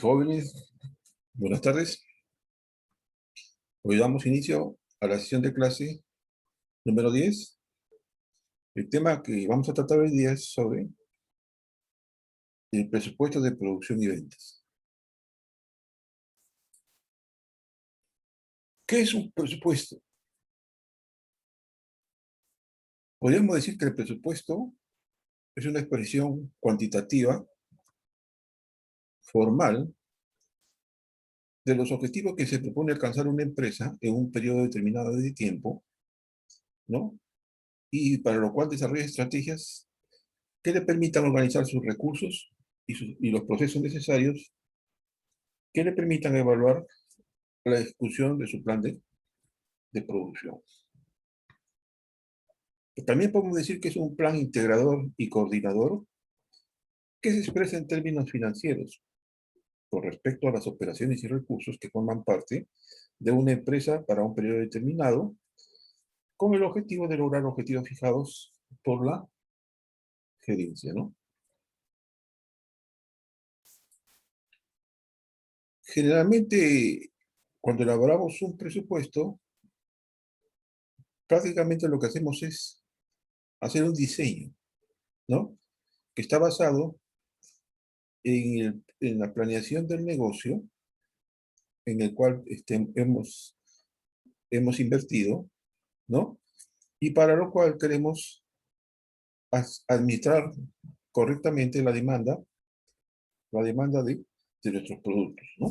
Jóvenes, buenas tardes. Hoy damos inicio a la sesión de clase número 10. El tema que vamos a tratar hoy día es sobre el presupuesto de producción y ventas. ¿Qué es un presupuesto? Podríamos decir que el presupuesto es una expresión cuantitativa, formal, de los objetivos que se propone alcanzar una empresa en un periodo determinado de tiempo, ¿no? Y para lo cual desarrolla estrategias que le permitan organizar sus recursos y los procesos necesarios que le permitan evaluar la ejecución de su plan de producción. También podemos decir que es un plan integrador y coordinador que se expresa en términos financieros con respecto a las operaciones y recursos que forman parte de una empresa para un periodo determinado, con el objetivo de lograr objetivos fijados por la gerencia, ¿no? Generalmente, cuando elaboramos un presupuesto, prácticamente lo que hacemos es hacer un diseño, ¿no? Que está basado en la planeación del negocio en el cual hemos invertido, ¿no? Y para lo cual queremos administrar correctamente la demanda de nuestros productos, ¿no?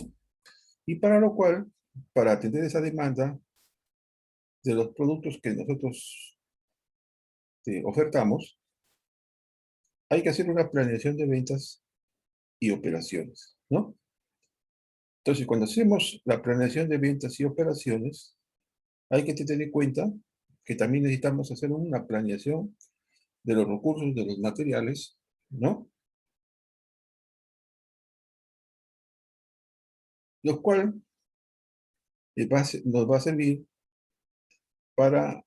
Y para lo cual, para atender esa demanda de los productos que nosotros ofertamos, hay que hacer una planeación de ventas y operaciones, ¿no? Entonces, cuando hacemos la planeación de ventas y operaciones, hay que tener en cuenta que también necesitamos hacer una planeación de los recursos, de los materiales, ¿no? Lo cual nos va a servir para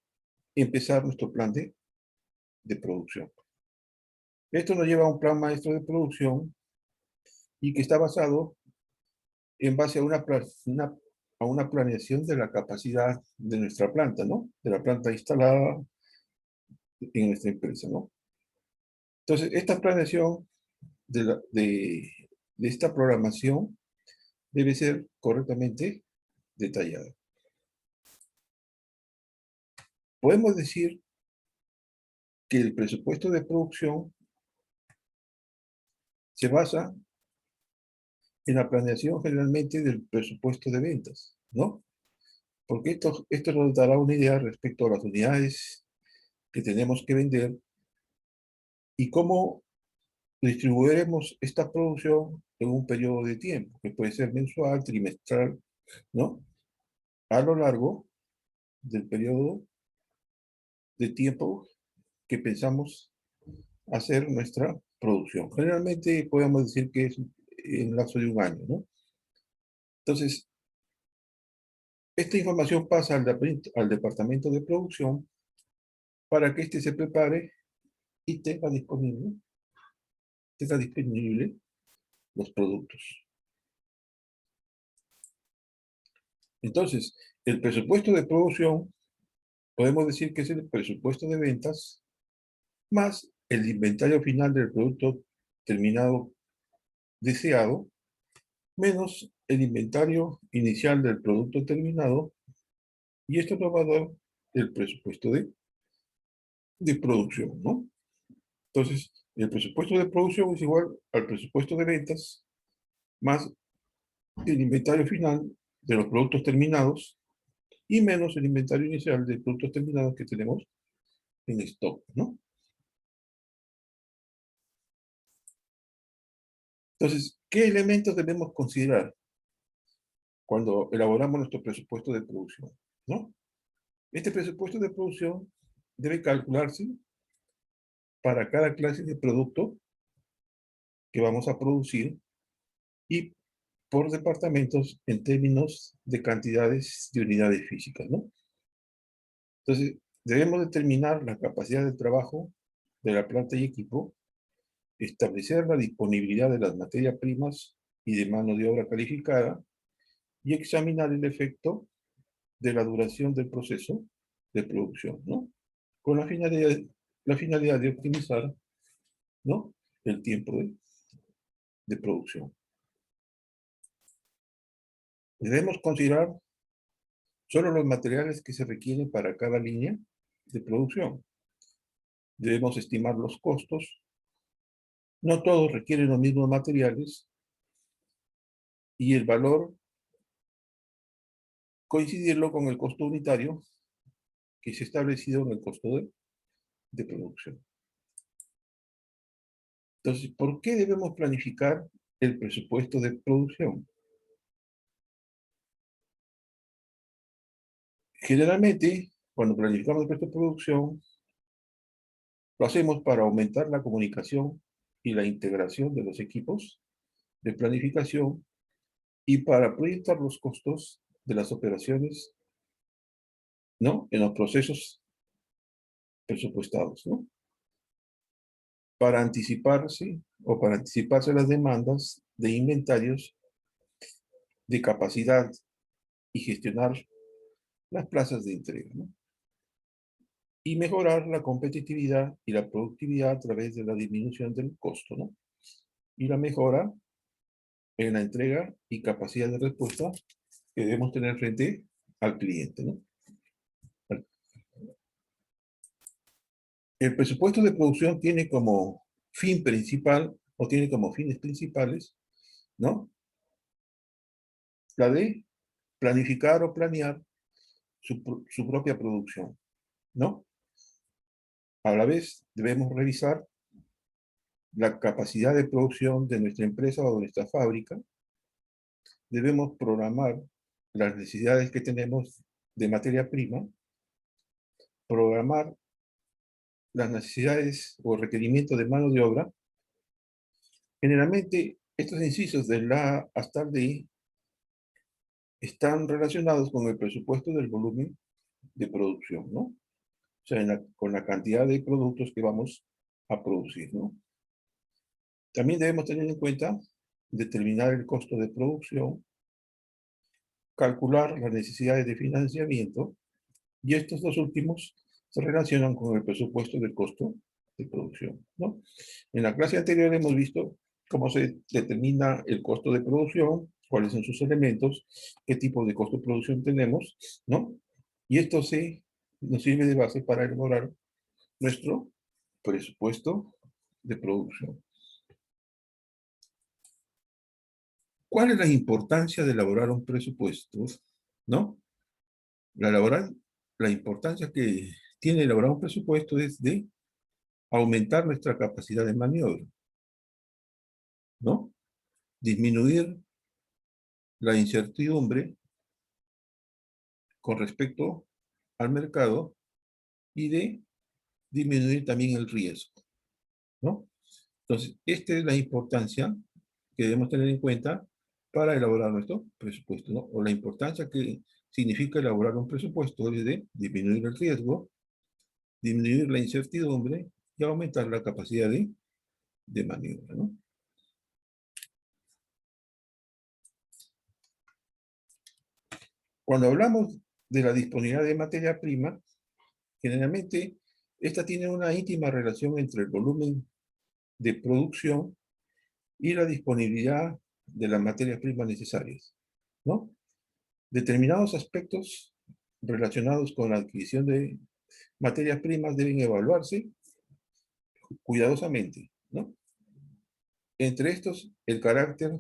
empezar nuestro plan de producción. Esto nos lleva a un plan maestro de producción y que está basado en base a a una planeación de la capacidad de nuestra planta, ¿no? De la planta instalada en nuestra empresa, ¿no? Entonces, esta planeación de esta programación debe ser correctamente detallada. Podemos decir que el presupuesto de producción se basa en la planeación generalmente del presupuesto de ventas, ¿no? Porque esto nos dará una idea respecto a las unidades que tenemos que vender y cómo distribuiremos esta producción en un periodo de tiempo, que puede ser mensual, trimestral, ¿no? A lo largo del periodo de tiempo que pensamos hacer nuestra producción. Generalmente podemos decir que es en el lapso de un año, ¿no? Entonces, esta información pasa al departamento de producción para que éste se prepare y tenga disponible los productos. Entonces, el presupuesto de producción, podemos decir que es el presupuesto de ventas más el inventario final del producto terminado deseado, menos el inventario inicial del producto terminado, y esto nos va a dar el presupuesto de producción, ¿no? Entonces, el presupuesto de producción es igual al presupuesto de ventas más el inventario final de los productos terminados y menos el inventario inicial de productos terminados que tenemos en stock, ¿no? Entonces, ¿qué elementos debemos considerar cuando elaboramos nuestro presupuesto de producción, ¿no? Este presupuesto de producción debe calcularse para cada clase de producto que vamos a producir y por departamentos en términos de cantidades de unidades físicas, ¿no? Entonces, debemos determinar la capacidad de trabajo de la planta y equipo, establecer la disponibilidad de las materias primas y de mano de obra calificada y examinar el efecto de la duración del proceso de producción, ¿no? Con la finalidad de optimizar, ¿no?, el tiempo de producción. Debemos considerar solo los materiales que se requieren para cada línea de producción. Debemos estimar los costos. No todos requieren los mismos materiales y el valor coincidirlo con el costo unitario que se ha establecido en el costo de producción. Entonces, ¿por qué debemos planificar el presupuesto de producción? Generalmente, cuando planificamos el presupuesto de producción, lo hacemos para aumentar la comunicación y la integración de los equipos de planificación y para proyectar los costos de las operaciones, ¿no?, en los procesos presupuestados, ¿no?, para anticiparse las demandas de inventarios, de capacidad y gestionar las plazas de entrega, ¿no?, y mejorar la competitividad y la productividad a través de la disminución del costo, ¿no?, y la mejora en la entrega y capacidad de respuesta que debemos tener frente al cliente, ¿no? El presupuesto de producción tiene como fin principal, o tiene como fines principales, ¿no?, la de planificar o planear su propia producción, ¿no? A la vez, debemos revisar la capacidad de producción de nuestra empresa o de nuestra fábrica. Debemos programar las necesidades que tenemos de materia prima, programar las necesidades o requerimientos de mano de obra. Generalmente, estos incisos de la A hasta el D están relacionados con el presupuesto del volumen de producción, ¿no? O sea, con la cantidad de productos que vamos a producir, ¿no? También debemos tener en cuenta determinar el costo de producción, calcular las necesidades de financiamiento, y estos dos últimos se relacionan con el presupuesto del costo de producción, ¿no? En la clase anterior hemos visto cómo se determina el costo de producción, cuáles son sus elementos, qué tipo de costo de producción tenemos, ¿no? Y esto nos sirve de base para elaborar nuestro presupuesto de producción. ¿Cuál es la importancia de elaborar un presupuesto? ¿No? La importancia que tiene elaborar un presupuesto es de aumentar nuestra capacidad de maniobra, ¿no? Disminuir la incertidumbre con respecto al mercado y de disminuir también el riesgo, ¿no? Entonces, esta es la importancia que debemos tener en cuenta para elaborar nuestro presupuesto, ¿no? O la importancia que significa elaborar un presupuesto es de disminuir el riesgo, disminuir la incertidumbre y aumentar la capacidad de maniobra, ¿no? Cuando hablamos de la disponibilidad de materia prima, generalmente esta tiene una íntima relación entre el volumen de producción y la disponibilidad de las materias primas necesarias, ¿no? Determinados aspectos relacionados con la adquisición de materias primas deben evaluarse cuidadosamente, ¿no? Entre estos, el carácter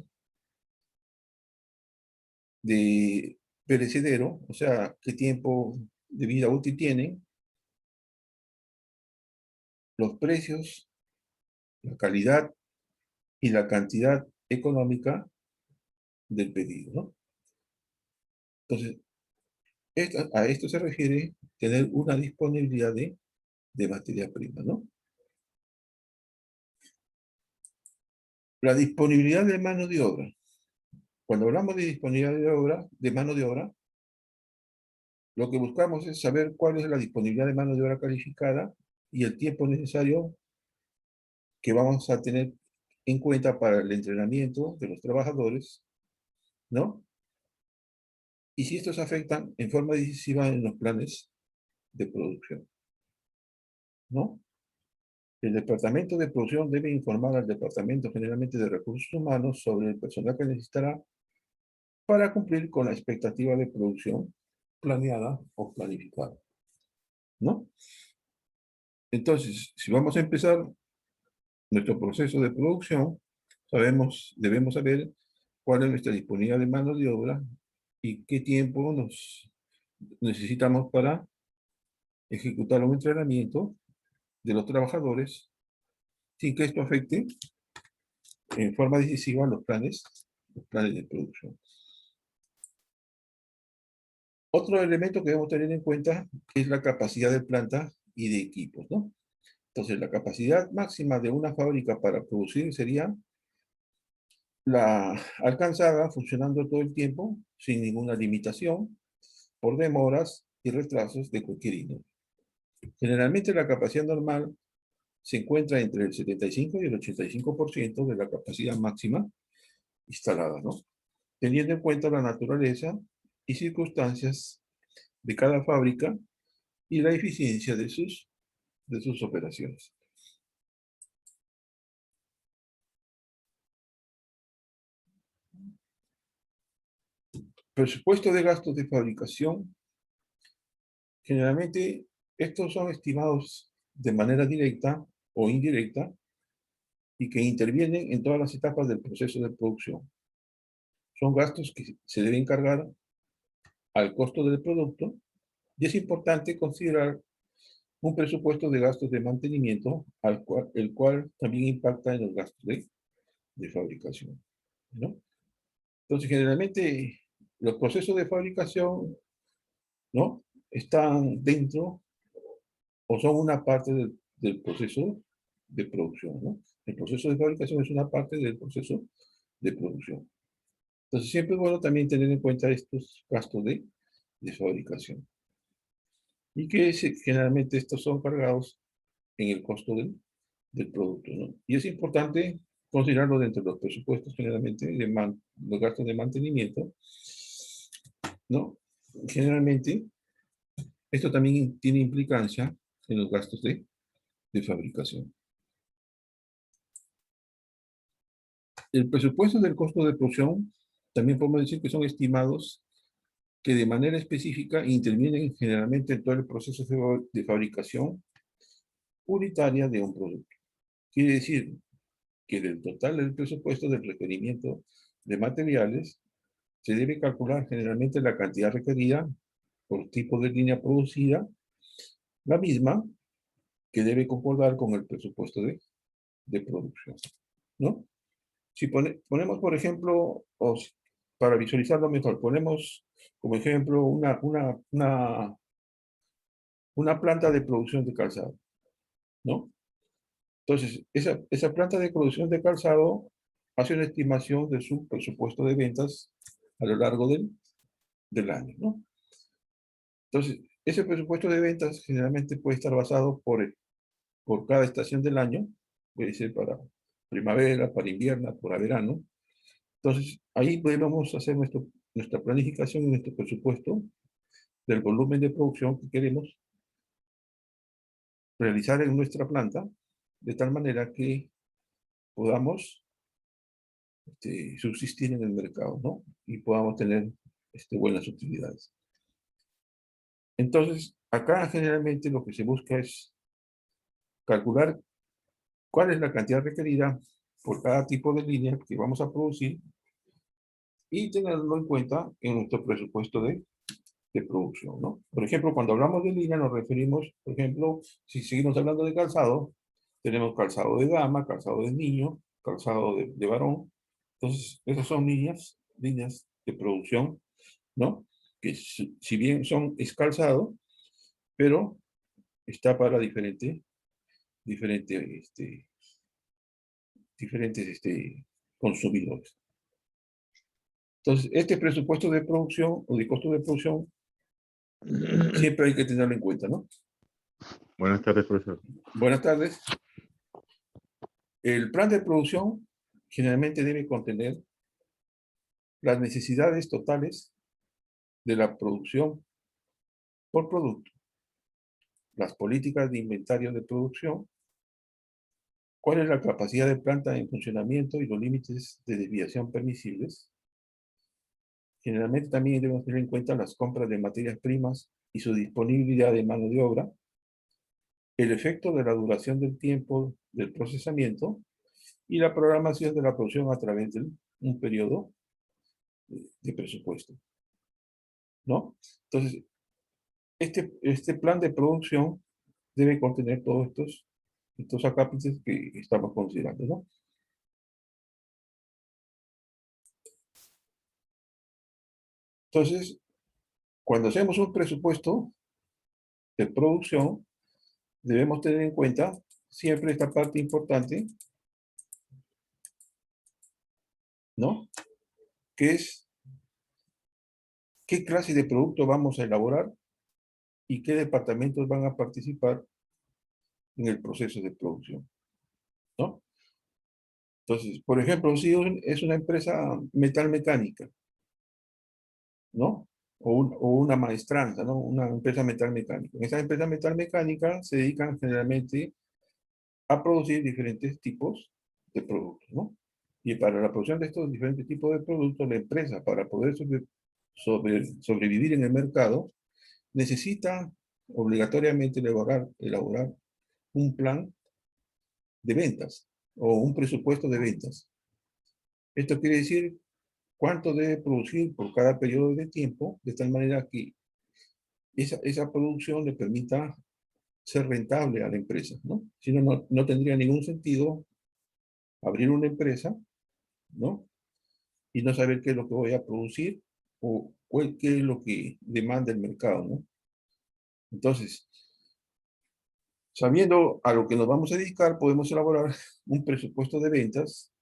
de perecedero, o sea, qué tiempo de vida útil tienen, los precios, la calidad y la cantidad económica del pedido, ¿no? Entonces, a esto se refiere tener una disponibilidad de materia prima, ¿no? La disponibilidad de mano de obra. Cuando hablamos de disponibilidad de mano de obra, lo que buscamos es saber cuál es la disponibilidad de mano de obra calificada y el tiempo necesario que vamos a tener en cuenta para el entrenamiento de los trabajadores, ¿no? Y si estos afectan en forma decisiva en los planes de producción, ¿no? El Departamento de Producción debe informar al Departamento generalmente de Recursos Humanos sobre el personal que necesitará para cumplir con la expectativa de producción planeada o planificada, ¿no? Entonces, si vamos a empezar nuestro proceso de producción, debemos saber cuál es nuestra disponibilidad de mano de obra y qué tiempo nos necesitamos para ejecutar un entrenamiento de los trabajadores sin que esto afecte en forma decisiva los planes de producción. Otro elemento que debemos tener en cuenta es la capacidad de planta y de equipos, ¿no? Entonces, la capacidad máxima de una fábrica para producir sería la alcanzada funcionando todo el tiempo, sin ninguna limitación, por demoras y retrasos de cualquier índole. Generalmente la capacidad normal se encuentra entre el 75 y el 85% de la capacidad máxima instalada, ¿no? Teniendo en cuenta la naturaleza y circunstancias de cada fábrica y la eficiencia de sus operaciones. Presupuesto de gastos de fabricación. Generalmente, estos son estimados de manera directa o indirecta y que intervienen en todas las etapas del proceso de producción. Son gastos que se deben cargar al costo del producto y es importante considerar un presupuesto de gastos de mantenimiento, el cual también impacta en los gastos de fabricación, ¿no? Entonces, generalmente, los procesos de fabricación, ¿no?, están dentro o son una parte del proceso de producción, ¿no? El proceso de fabricación es una parte del proceso de producción. Entonces, siempre es bueno también tener en cuenta estos gastos de fabricación. Y que generalmente estos son cargados en el costo del producto, ¿no? Y es importante considerarlo dentro de los presupuestos generalmente de los gastos de mantenimiento, ¿no? Generalmente, esto también tiene implicancia en los gastos de fabricación. El presupuesto del costo de producción, también podemos decir que son estimados que de manera específica intervienen generalmente en todo el proceso de fabricación unitaria de un producto. Quiere decir que del total del presupuesto del requerimiento de materiales, se debe calcular generalmente la cantidad requerida por tipo de línea producida, la misma que debe concordar con el presupuesto de producción, ¿no? Si ponemos, por ejemplo, para visualizarlo mejor, ponemos como ejemplo una planta de producción de calzado, ¿no? Entonces, esa planta de producción de calzado hace una estimación de su presupuesto de ventas a lo largo del año, ¿no? Entonces, ese presupuesto de ventas generalmente puede estar basado por cada estación del año, puede ser para primavera, para invierno, para verano. Entonces, ahí podemos hacer nuestra planificación y nuestro presupuesto del volumen de producción que queremos realizar en nuestra planta, de tal manera que podamos subsistir en el mercado, ¿no? Y podamos tener buenas utilidades. Entonces, acá generalmente lo que se busca es calcular cuál es la cantidad requerida por cada tipo de línea que vamos a producir y tenerlo en cuenta en nuestro presupuesto de producción, ¿no? Por ejemplo, cuando hablamos de línea nos referimos, por ejemplo, si seguimos hablando de calzado, tenemos calzado de dama, calzado de niño, calzado de varón. Entonces, esas son líneas de producción, ¿no? Que si bien es calzado, pero está para diferentes consumidores. Entonces, este presupuesto de producción o de costo de producción siempre hay que tenerlo en cuenta, ¿no? Buenas tardes, profesor. Buenas tardes. El plan de producción generalmente debe contener las necesidades totales de la producción por producto, las políticas de inventario de producción, cuál es la capacidad de planta en funcionamiento y los límites de desviación permisibles. Generalmente también debemos tener en cuenta las compras de materias primas y su disponibilidad de mano de obra, el efecto de la duración del tiempo del procesamiento y la programación de la producción a través de un periodo de presupuesto, ¿no? Entonces, este plan de producción debe contener todos estos acápites que estamos considerando, ¿no? Entonces, cuando hacemos un presupuesto de producción, debemos tener en cuenta siempre esta parte importante, ¿no? Que es qué clase de producto vamos a elaborar y qué departamentos van a participar en el proceso de producción, ¿no? Entonces, por ejemplo, si es una empresa metalmecánica, ¿no? O una maestranza, ¿no? Una empresa metalmecánica. En esa empresa metalmecánica se dedican generalmente a producir diferentes tipos de productos, ¿no? Y para la producción de estos diferentes tipos de productos, la empresa, para poder sobrevivir en el mercado, necesita obligatoriamente elaborar un plan de ventas o un presupuesto de ventas. Esto quiere decir cuánto debe producir por cada periodo de tiempo, de tal manera que esa producción le permita ser rentable a la empresa, ¿no? Si no, no tendría ningún sentido abrir una empresa, ¿no? Y no saber qué es lo que voy a producir o qué es lo que demanda el mercado, ¿no? Entonces, sabiendo a lo que nos vamos a dedicar, podemos elaborar un presupuesto de ventas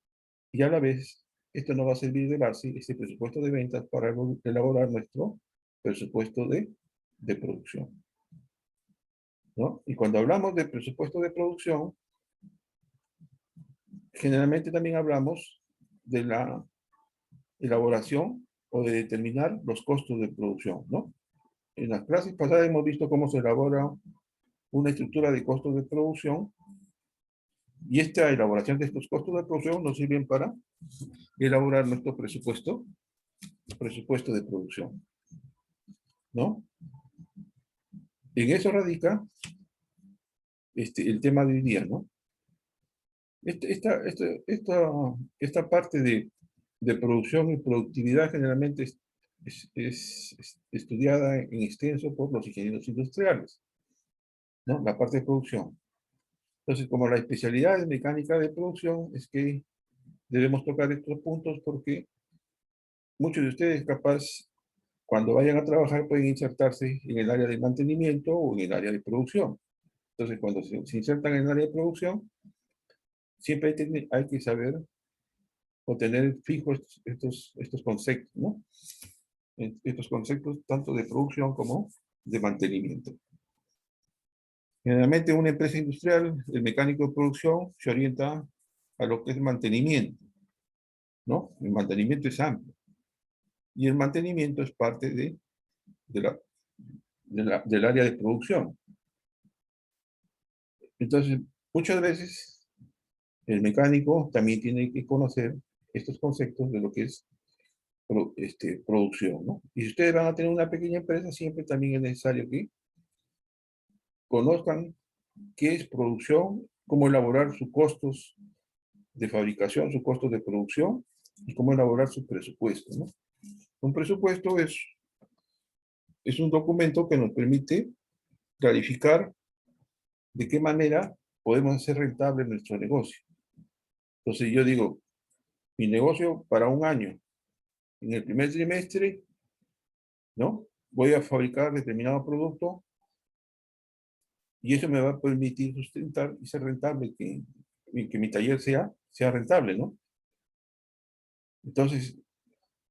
y a la vez, esto nos va a servir de base, este presupuesto de ventas, para elaborar nuestro presupuesto de producción, ¿no? Y cuando hablamos de presupuesto de producción, generalmente también hablamos de la elaboración o de determinar los costos de producción, ¿no? En las clases pasadas hemos visto cómo se elabora una estructura de costos de producción y esta elaboración de estos costos de producción nos sirven para elaborar nuestro presupuesto de producción, ¿no? En eso radica el tema de hoy día, ¿no? Esta parte de producción y productividad generalmente es estudiada en extenso por los ingenieros industriales, ¿no? La parte de producción. Entonces, como la especialidad es mecánica de producción, es que debemos tocar estos puntos porque muchos de ustedes capaz, cuando vayan a trabajar, pueden insertarse en el área de mantenimiento o en el área de producción. Entonces, cuando se insertan en el área de producción, siempre hay que saber o tener fijos estos conceptos, ¿no? Estos conceptos tanto de producción como de mantenimiento. Generalmente en una empresa industrial, el mecánico de producción se orienta a lo que es mantenimiento, ¿no? El mantenimiento es amplio. Y el mantenimiento es parte de del área de producción. Entonces, muchas veces el mecánico también tiene que conocer estos conceptos de lo que es producción, ¿no? Y si ustedes van a tener una pequeña empresa, siempre también es necesario que conozcan qué es producción, cómo elaborar sus costos de fabricación, sus costos de producción y cómo elaborar su presupuesto, ¿no? Un presupuesto es un documento que nos permite clarificar de qué manera podemos hacer rentable nuestro negocio. Entonces yo digo, mi negocio para un año, en el primer trimestre, ¿no? Voy a fabricar determinado producto y eso me va a permitir sustentar y ser rentable, que mi taller sea rentable, ¿no? Entonces,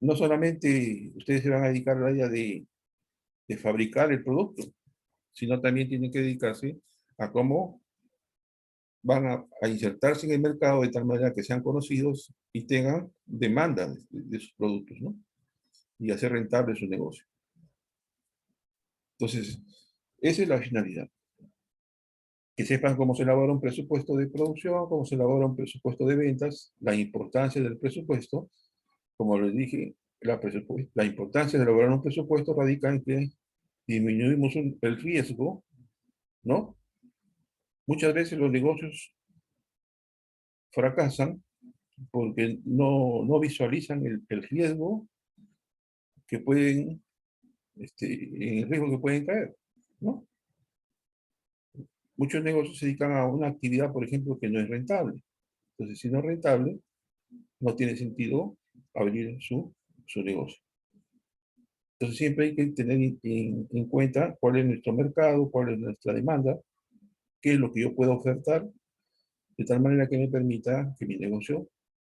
no solamente ustedes se van a dedicar al área de fabricar el producto, sino también tienen que dedicarse a cómo a insertarse en el mercado de tal manera que sean conocidos y tengan demanda de sus productos, ¿no? Y hacer rentable su negocio. Entonces, esa es la finalidad. Que sepan cómo se elabora un presupuesto de producción, cómo se elabora un presupuesto de ventas, la importancia del presupuesto. Como les dije, la importancia de elaborar un presupuesto radica en que disminuimos el riesgo, ¿no? Muchas veces los negocios fracasan porque no visualizan el riesgo que pueden, en el riesgo que pueden caer, ¿no? Muchos negocios se dedican a una actividad, por ejemplo, que no es rentable. Entonces, si no es rentable, no tiene sentido abrir su negocio. Entonces, siempre hay que tener en cuenta cuál es nuestro mercado, cuál es nuestra demanda, qué es lo que yo puedo ofertar, de tal manera que me permita que mi negocio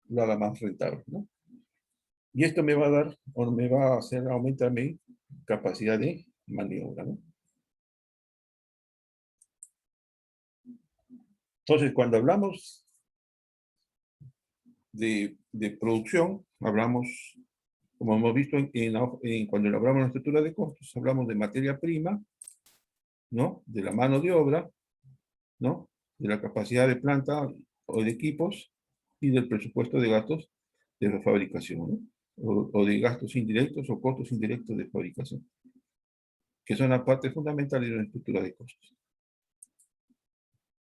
lo haga más rentable, ¿no? Y esto me va a dar, o me va a hacer aumentar mi capacidad de maniobra, ¿no? Entonces, cuando hablamos de producción, hablamos, como hemos visto cuando elaboramos la estructura de costos, hablamos de materia prima, ¿no? De la mano de obra, ¿no? De la capacidad de planta o de equipos y del presupuesto de gastos de la fabricación, ¿no? O de gastos indirectos o costos indirectos de fabricación, que son la parte fundamental de una estructura de costos,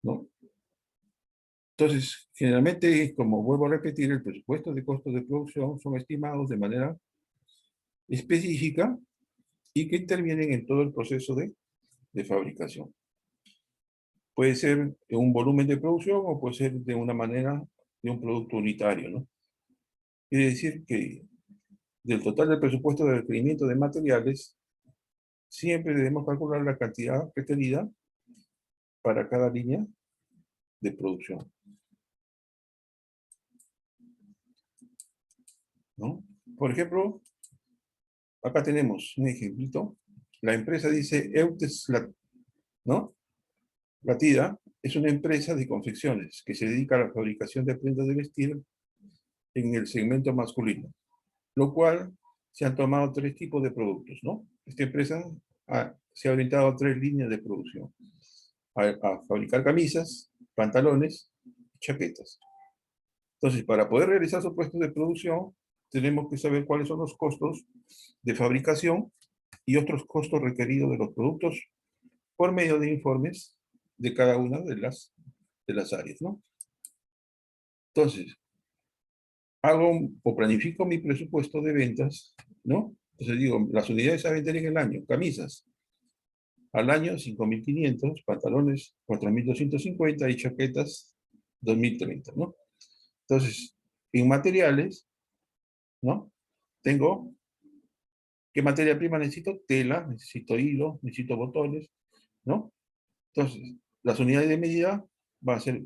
¿no? Entonces, generalmente, como vuelvo a repetir, el presupuesto de costos de producción son estimados de manera específica y que intervienen en todo el proceso de fabricación. Puede ser un volumen de producción o puede ser de una manera de un producto unitario, ¿no? Quiere decir que del total del presupuesto de requerimiento de materiales, siempre debemos calcular la cantidad requerida para cada línea de producción, ¿no? Por ejemplo, acá tenemos un ejemplito. La empresa dice Eutes, ¿no? Latida es una empresa de confecciones que se dedica a la fabricación de prendas de vestir en el segmento masculino, lo cual se han tomado tres tipos de productos, ¿no? Esta empresa se ha orientado a tres líneas de producción, a fabricar camisas, pantalones y chaquetas. Entonces, para poder realizar su puesto de producción, tenemos que saber cuáles son los costos de fabricación y otros costos requeridos de los productos por medio de informes de cada una de las áreas, ¿no? Entonces, hago o planifico mi presupuesto de ventas, ¿no? Entonces digo, las unidades a vender en el año, camisas, al año 5.500, pantalones 4.250 y chaquetas 2.030, ¿no? Entonces, en materiales, ¿no? Tengo, ¿qué materia prima necesito? Tela, necesito hilo, necesito botones, ¿no? Entonces, las unidades de medida van a ser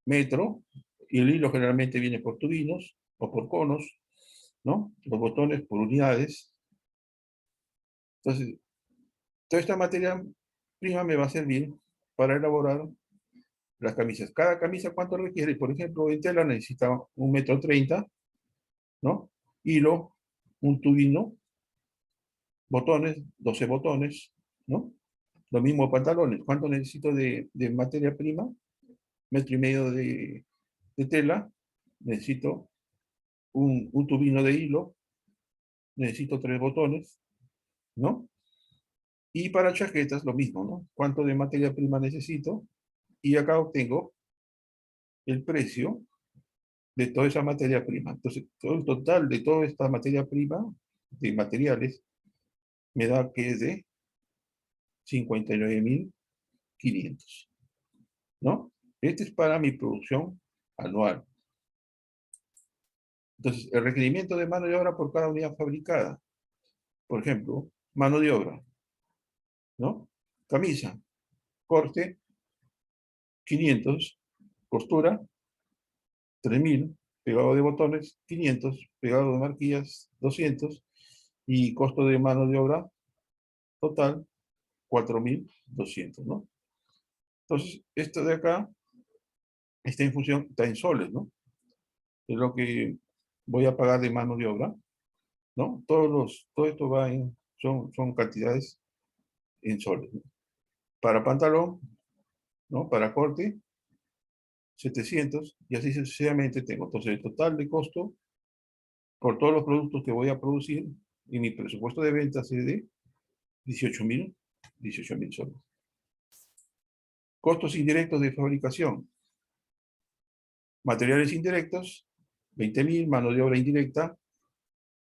metro, y el hilo generalmente viene por tubinos o por conos, ¿no? Los botones por unidades. Entonces, toda esta materia prima me va a servir para elaborar las camisas. Cada camisa, ¿cuánto requiere? Por ejemplo, en tela necesita 1,30 m, ¿no? Hilo, un tubino, botones, 12 botones, ¿no? Lo mismo pantalones. ¿Cuánto necesito de materia prima? 1,5 m de tela. Necesito un tubino de hilo. Necesito 3 botones, ¿no? Y para chaquetas lo mismo, ¿no? ¿Cuánto de materia prima necesito? Y acá obtengo el precio de toda esa materia prima. Entonces, todo el total de toda esta materia prima de materiales me da que es de 59.500, ¿no? Este es para mi producción anual. Entonces, el requerimiento de mano de obra por cada unidad fabricada. Por ejemplo, mano de obra, ¿no? Camisa, corte, 500, costura, 3.000, pegado de botones, 500, pegado de marquillas, 200, y costo de mano de obra total, 4.200, ¿no? Entonces, esto de acá está en función, está en soles, ¿no? Es lo que voy a pagar de mano de obra, ¿no? Todo esto va son cantidades en soles, ¿no? Para pantalón, ¿no? Para corte, 700, y así sucesivamente tengo. Entonces, el total de costo por todos los productos que voy a producir y mi presupuesto de ventas es de 18.000 soles. Costos indirectos de fabricación. Materiales indirectos, 20.000, mano de obra indirecta,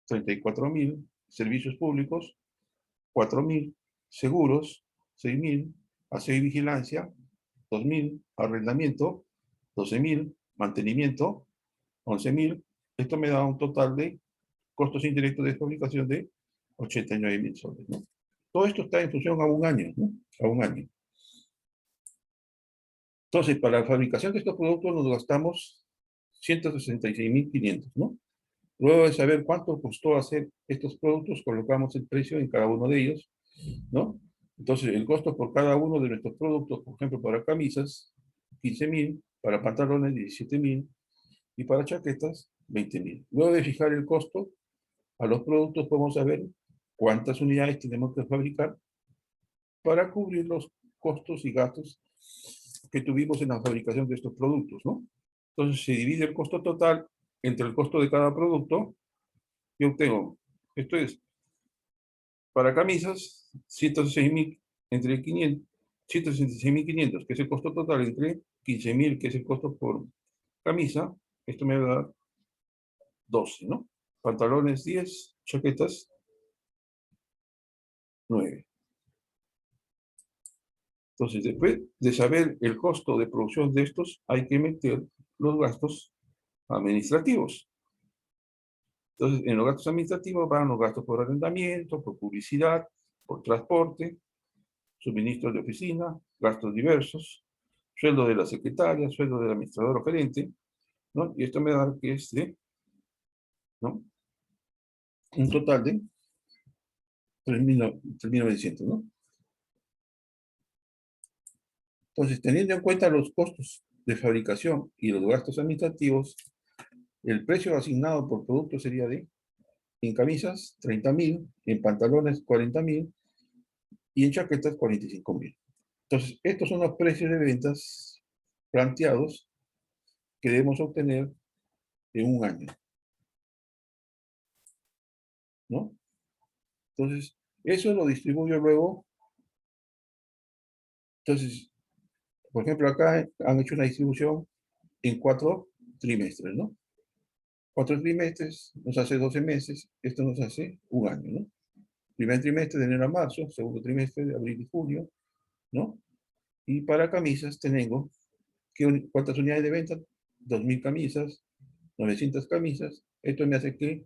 34.000, servicios públicos, 4.000, seguros, 6.000, aseo y vigilancia, 2.000, arrendamiento, 12.000, mantenimiento, 11.000. Esto me da un total de costos indirectos de fabricación de 89.000 soles, ¿no? Todo esto está en función a un año, ¿no? A un año. Entonces, para la fabricación de estos productos nos gastamos 166.500, ¿no? Luego de saber cuánto costó hacer estos productos, colocamos el precio en cada uno de ellos, ¿no? Entonces, el costo por cada uno de nuestros productos, por ejemplo, para camisas, 15.000, para pantalones, 17.000, y para chaquetas, 20.000. Luego de fijar el costo a los productos, podemos saber cuántas unidades tenemos que fabricar para cubrir los costos y gastos que tuvimos en la fabricación de estos productos, ¿no? Entonces, se divide el costo total entre el costo de cada producto y obtengo, esto es, para camisas, 106.000 entre 500, 166.500, que es el costo total, entre 15.000, que es el costo por camisa, esto me va a dar 12, ¿no? Pantalones 10, chaquetas 9. Entonces, después de saber el costo de producción de estos, hay que meter los gastos administrativos. Entonces, en los gastos administrativos van los gastos por arrendamiento, por publicidad, por transporte, suministros de oficina, gastos diversos, sueldo de la secretaria, sueldo del administrador o gerente, ¿no? Y esto me da que es de, ¿no? Un total de 3.900, ¿no? Entonces, teniendo en cuenta los costos de fabricación y los gastos administrativos, el precio asignado por producto sería de, en camisas, 30.000, en pantalones, 40.000, y en chaquetas, 45.000. Entonces, estos son los precios de ventas planteados que debemos obtener en un año, ¿no? Entonces, eso lo distribuyo luego. Entonces, por ejemplo, acá han hecho una distribución en 4 trimestres, ¿no? 4 trimestres nos hace 12 meses, esto nos hace un año, ¿no? Primer trimestre de enero a marzo, segundo trimestre de abril y junio, ¿no? Y para camisas tenemos, ¿cuántas unidades de venta? 2.000 camisas, 900 camisas. Esto me hace que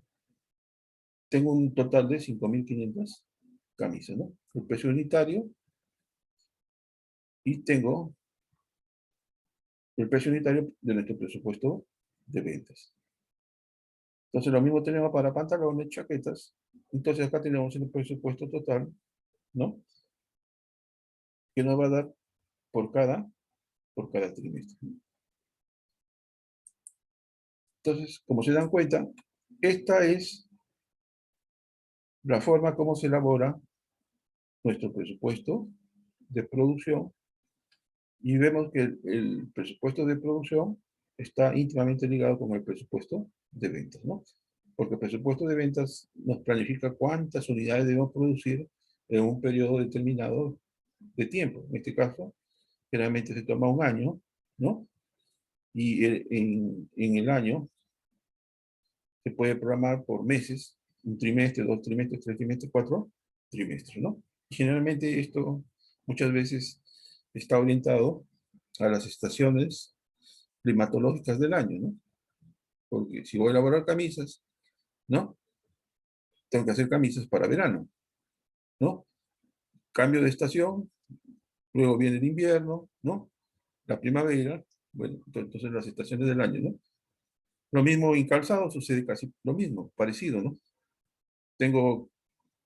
tengo un total de 5.500 camisas, ¿no? El precio unitario, y tengo el precio unitario de nuestro presupuesto de ventas. Entonces, lo mismo tenemos para pantalones, chaquetas. Entonces, acá tenemos el presupuesto total, ¿no? Que nos va a dar por cada trimestre. Entonces, como se dan cuenta, esta es la forma como se elabora nuestro presupuesto de producción, y vemos que el presupuesto de producción está íntimamente ligado con el presupuesto de ventas, ¿no? Porque el presupuesto de ventas nos planifica cuántas unidades debemos producir en un periodo determinado de tiempo. En este caso, generalmente se toma un año, ¿no? Y en el año se puede programar por meses, un trimestre, 2 trimestres, 3 trimestres, 4 trimestres, ¿no? Y generalmente esto muchas veces está orientado a las estaciones climatológicas del año, ¿no? Porque si voy a elaborar camisas, ¿no? Tengo que hacer camisas para verano, ¿no? Cambio de estación, luego viene el invierno, ¿no? La primavera, bueno, entonces las estaciones del año, ¿no? Lo mismo en calzado, sucede casi lo mismo, parecido, ¿no? Tengo,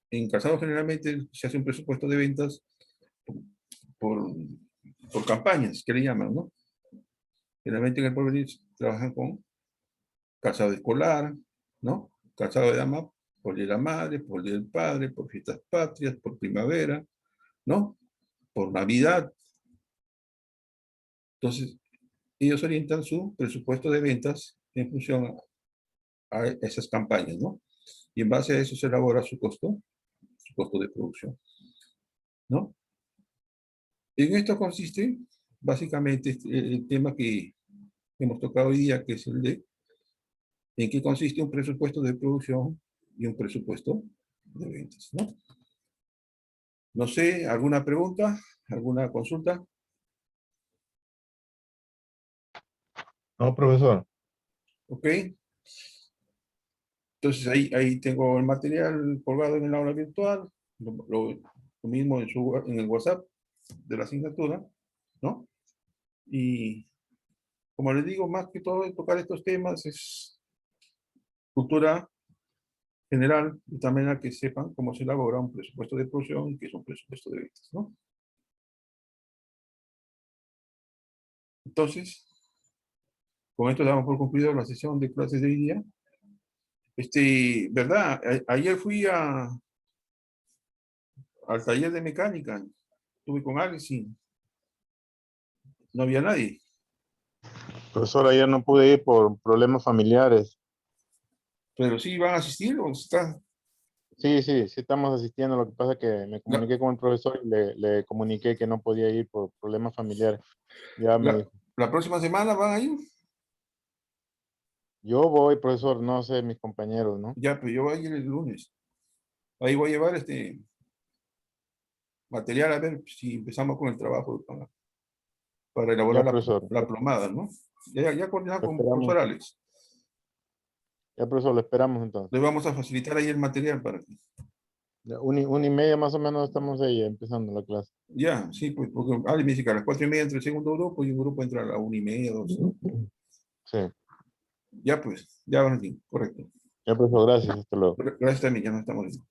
en calzado generalmente se hace un presupuesto de ventas por, por campañas, que le llaman, ¿no? Generalmente en el porvenir trabajan con calzado escolar, ¿no? Calzado de dama por día de la madre, por día del padre, por fiestas patrias, por primavera, ¿no? Por Navidad. Entonces, ellos orientan su presupuesto de ventas en función a esas campañas, ¿no? Y en base a eso se elabora su costo de producción, ¿no? En esto consiste básicamente el tema que hemos tocado hoy día, que es el de en qué consiste un presupuesto de producción y un presupuesto de ventas, ¿no? No sé, ¿alguna pregunta? ¿Alguna consulta? No, profesor. Ok. Entonces ahí tengo el material colgado en el aula virtual, lo mismo en el WhatsApp de la asignatura, ¿no? Y como les digo, más que todo tocar estos temas es cultura general, y también a que sepan cómo se elabora un presupuesto de producción y qué es un presupuesto de ventas, ¿no? Entonces, con esto damos por concluido la sesión de clases de hoy día. ¿Verdad? Ayer fui al taller de mecánica, estuve con Alex y no había nadie. Profesor, ayer no pude ir por problemas familiares. Pero sí van a asistir o está. Sí, sí estamos asistiendo. Lo que pasa es que me La, comuniqué con el profesor y le comuniqué que no podía ir por problemas familiares. Ya me la, dijo, la próxima semana van a ir. yo voy, profesor, no sé, mis compañeros, ¿no? Ya, pero yo voy a ir el lunes. Ahí voy a llevar material a ver si empezamos con el trabajo para elaborar Ya, profesor, la plomada, ¿no? Ya coordinado lo con el profesor esperamos. Alex. Ya, profesor, lo esperamos entonces. Le vamos a facilitar ahí el material para que. Ya, una y media más o menos estamos ahí empezando la clase. Ya, sí, pues, porque Alex me dice que a las 4:30 entra el segundo grupo y un grupo entra a las 1:30, 2, ¿no? Sí, Ya, pues, ya, Valentín, correcto. ya, profesor, gracias, hasta luego. Gracias también, ya nos estamos viendo.